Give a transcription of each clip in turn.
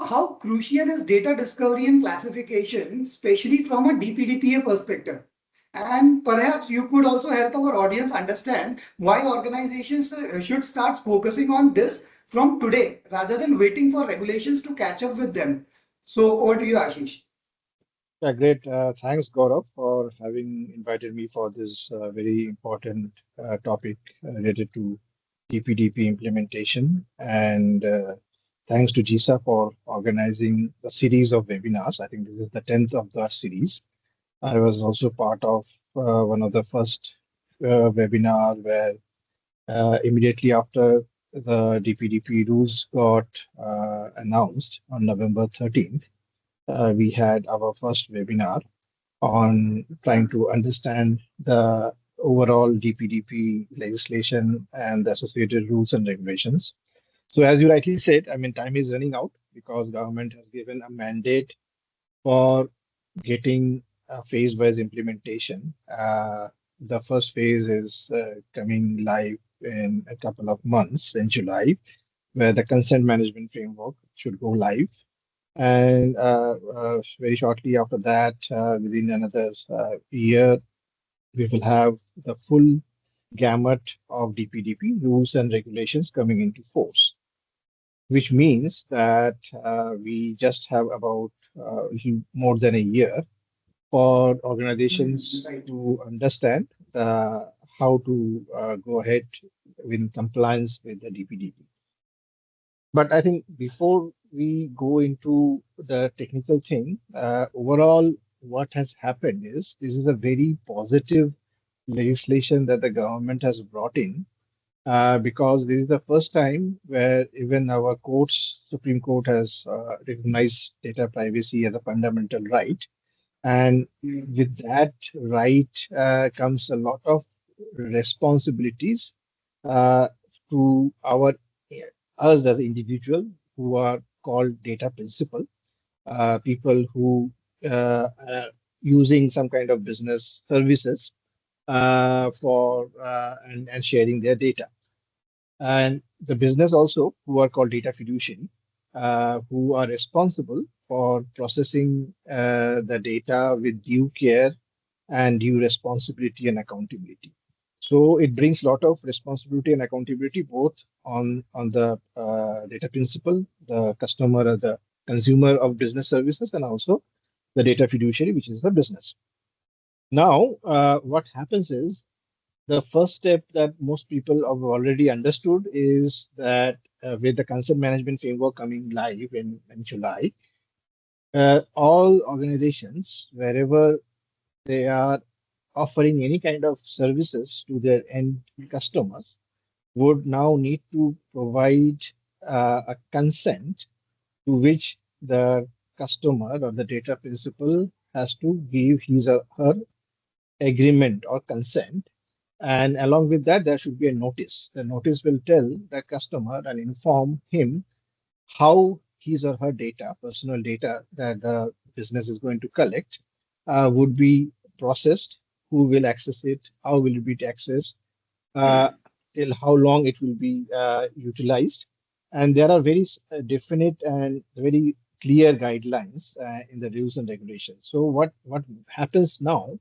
how crucial is data discovery and classification, especially from a DPDPA perspective? And perhaps you could also help our audience understand why organizations should start focusing on this from today rather than waiting for regulations to catch up with them. So over to you, Ashish. Yeah, great. Thanks, Gaurav, for having invited me for this very important topic related to DPDP implementation. And thanks to JISA for organizing a series of webinars. I think this is the 10th of the series. I was also part of one of the first webinar where immediately after the DPDP rules got announced on November 13th, we had our first webinar on trying to understand the overall DPDP legislation and the associated rules and regulations. So as you rightly said, I mean, time is running out because government has given a mandate for getting a phase-wise implementation. The first phase is coming live in a couple of months in July, where the consent management framework should go live. And very shortly after that, within another year, we will have the full gamut of DPDP rules and regulations coming into force, which means that we just have about more than a year for organizations to understand how to go ahead in compliance with the DPDP. But I think before we go into the technical thing, overall, what has happened is this is a very positive legislation that the government has brought in because this is the first time where even our courts, Supreme Court has recognized data privacy as a fundamental right. And with that right comes a lot of responsibilities uh, to us as individual who are called data principal, people who are using some kind of business services and sharing their data. And the business also who are called data fiduciary, who are responsible for processing the data with due care and due responsibility and accountability. So it brings a lot of responsibility and accountability both on the data principal, the customer or the consumer of business services, and also the data fiduciary, which is the business. Now, what happens is the first step that most people have already understood is that with the consent management framework coming live in July, all organizations, wherever they are offering any kind of services to their end customers, would now need to provide a consent to which the customer or the data principal has to give his or her agreement or consent. And along with that, there should be a notice. The notice will tell the customer and inform him how his or her data, personal data that the business is going to collect, would be processed, who will access it, how will it be accessed, till how long it will be utilized. And there are very definite and very clear guidelines in the rules and regulations. So what happens now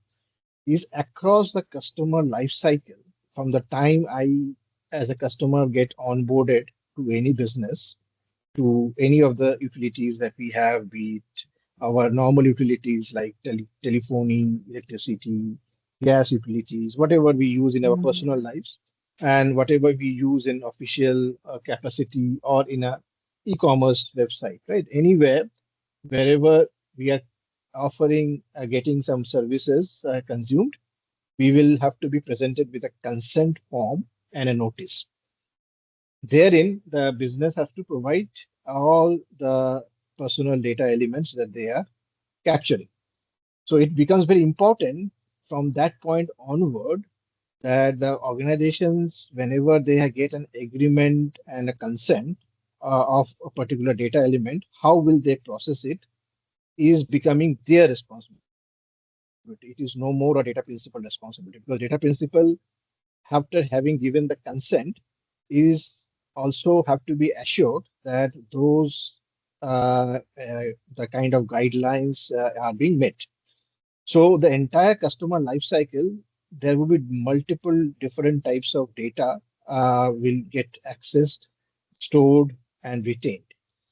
is across the customer life cycle, from the time I, as a customer, get onboarded to any business, to any of the utilities that we have, be it our normal utilities like telephony, electricity, gas utilities, whatever we use in our personal lives, and whatever we use in official capacity or in a e-commerce website, right? Anywhere, wherever we are offering, getting some services consumed, we will have to be presented with a consent form and a notice. Therein, the business has to provide all the personal data elements that they are capturing. So it becomes very important from that point onward that the organizations, whenever they get an agreement and a consent of a particular data element, how will they process it is becoming their responsibility. It is no more a data principal responsibility because data principal, after having given the consent, is also have to be assured that those the kind of guidelines are being met. So the entire customer life cycle, there will be multiple different types of data will get accessed, stored, and retained.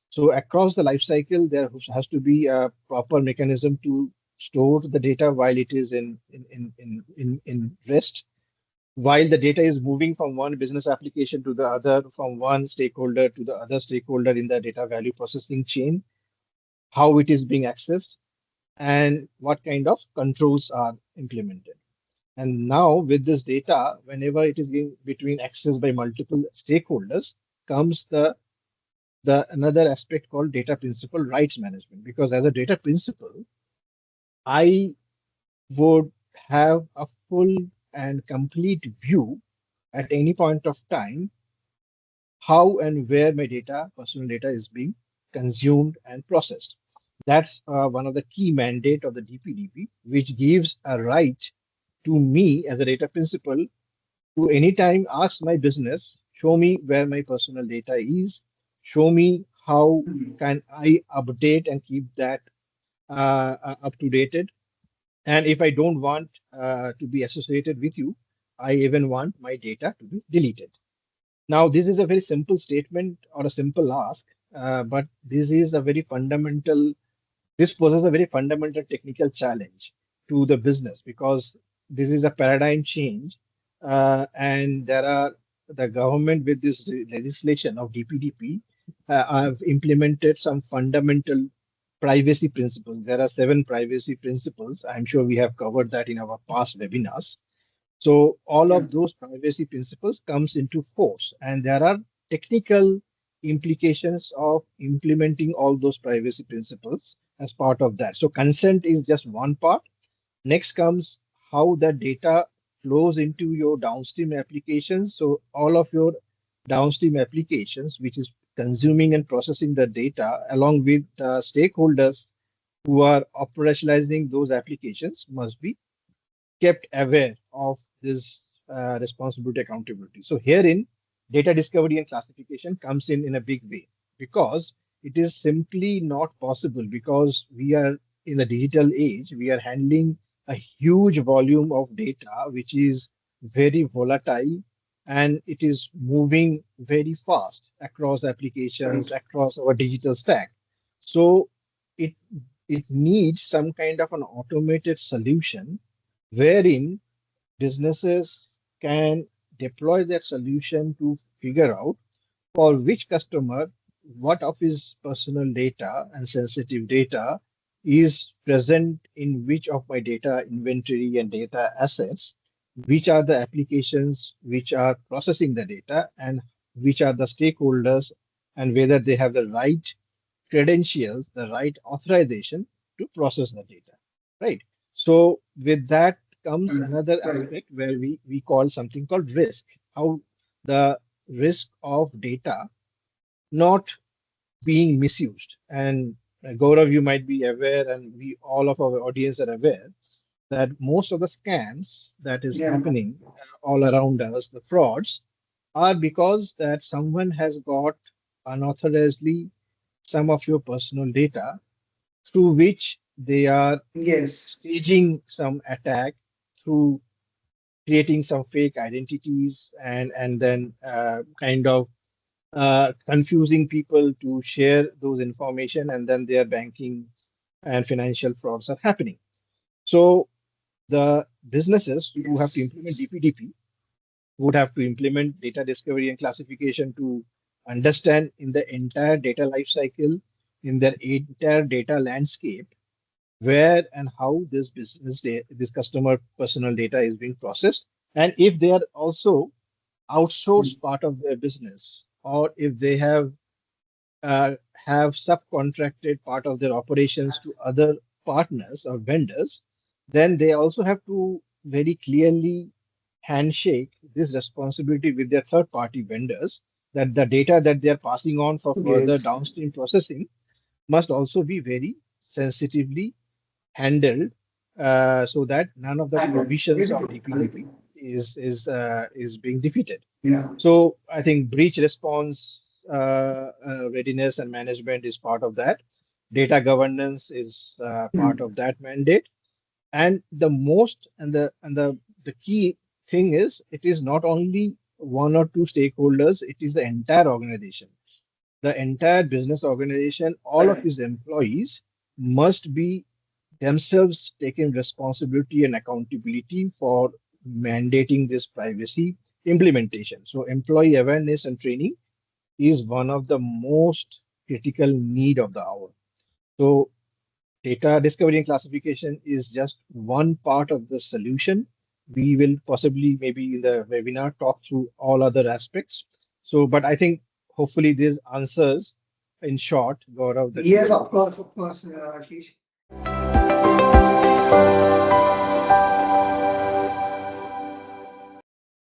So across the life cycle, there has to be a proper mechanism to store the data while it is in rest, while the data is moving from one business application to the other, from one stakeholder to the other stakeholder in the data value processing chain, how it is being accessed, and what kind of controls are implemented. And now with this data, whenever it is being between accessed by multiple stakeholders, comes the another aspect called data principal rights management. Because as a data principal, I would have a full and complete view at any point of time how and where my data, personal data, is being consumed and processed. That's one of the key mandate of the DPDP, which gives a right to me as a data principal to anytime ask my business, show me where my personal data is, show me how can I update and keep that up to date. And if I don't want to be associated with you, I even want my data to be deleted. Now, this is a very simple statement or a simple ask, but this is a very fundamental, this poses a very fundamental technical challenge to the business because this is a paradigm change. And there are the government with this legislation of DPDP have implemented some fundamental privacy principles. There are 7 privacy principles. I'm sure we have covered that in our past webinars. So all Yeah. of those privacy principles comes into force, and there are technical implications of implementing all those privacy principles as part of that. So consent is just one part. Next comes how the data flows into your downstream applications. So all of your downstream applications, which is consuming and processing the data, along with the stakeholders who are operationalizing those applications, must be kept aware of this responsibility accountability. So herein, data discovery and classification comes in a big way because it is simply not possible because we are in the digital age, we are handling a huge volume of data, which is very volatile and it is moving very fast across applications, Right. across our digital stack. So it it needs some kind of an automated solution wherein businesses can deploy that solution to figure out for which customer what of his personal data and sensitive data is present in which of my data inventory and data assets, which are the applications which are processing the data, and which are the stakeholders, and whether they have the right credentials, the right authorization to process the data, right? So with that comes another Right. aspect where we call something called risk, how the risk of data not being misused. And Gaurav, you might be aware, and we all of our audience are aware that most of the scams that is Yeah. happening all around us, the frauds, are because that someone has got unauthorizedly some of your personal data through which they are Yes. staging some attack through creating some fake identities and then kind of confusing people to share those information, and then their banking and financial frauds are happening. So the businesses who have to Yes. implement DPDP would have to implement data discovery and classification to understand in the entire data life cycle, in their entire data landscape, where and how this this customer personal data is being processed, and if they are also outsourced part of their business, or if they have subcontracted part of their operations to other partners or vendors, then they also have to very clearly handshake this responsibility with their third party vendors that the data that they are passing on for further Yes. downstream processing must also be very sensitively handled so that none of the And provisions very of true. Very DPDP is being defeated. Yeah. So I think breach response readiness and management is part of that. Data governance is part of that mandate. And the key thing is it is not only one or two stakeholders, it is the entire organization. The entire business organization, all of Correct. his employees must be themselves taking responsibility and accountability for mandating this privacy implementation. So employee awareness and training is one of the most critical need of the hour. So data discovery and classification is just one part of the solution. We will possibly maybe in the webinar talk through all other aspects. So, but I think hopefully this answers in short, Gaurav, that you Yes, were looking of course, Ashish.